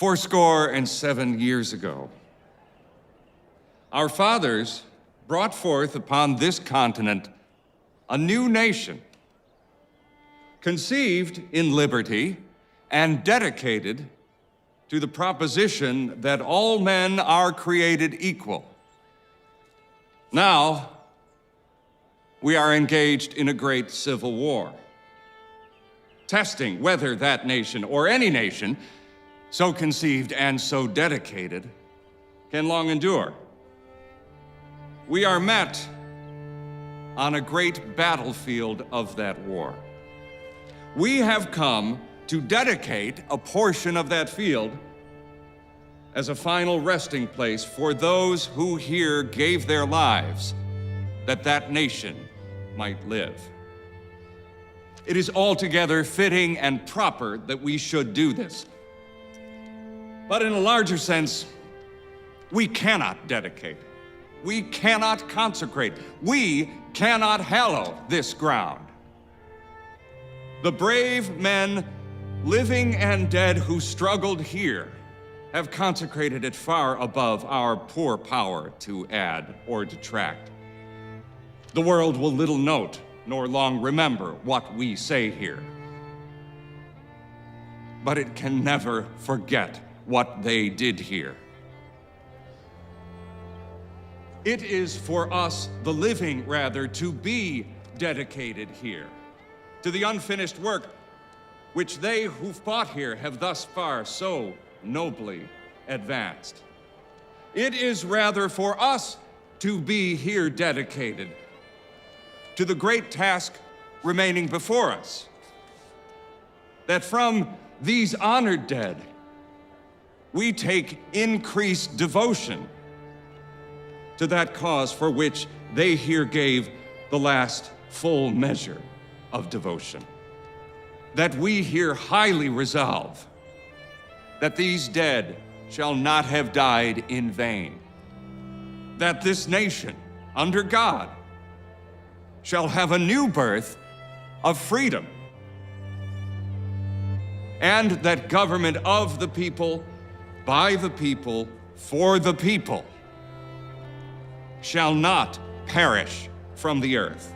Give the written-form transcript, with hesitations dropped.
fourscore and 7 years ago, our fathers brought forth upon this continent a new nation, conceived in liberty and dedicated to the proposition that all men are created equal. Now, we are engaged in a great civil war, testing whether that nation or any nation so conceived and so dedicated can long endure. We are met on a great battlefield of that war. We have come to dedicate a portion of that field as a final resting place for those who here gave their lives that that nation might live. It is altogether fitting and proper that we should do this. But in a larger sense, we cannot dedicate, we cannot consecrate, we cannot hallow this ground. The brave men, living and dead, who struggled here have consecrated it far above our poor power to add or detract. The world will little note nor long remember what we say here, but it can never forget what they did here. It is for us, the living rather, to be dedicated here to the unfinished work which they who fought here have thus far so nobly advanced. It is rather for us to be here dedicated to the great task remaining before us, that from these honored dead we take increased devotion to that cause for which they here gave the last full measure of devotion. That we here highly resolve that these dead shall not have died in vain. That this nation, under God, shall have a new birth of freedom. And that government of the people, by the people, for the people, shall not perish from the earth.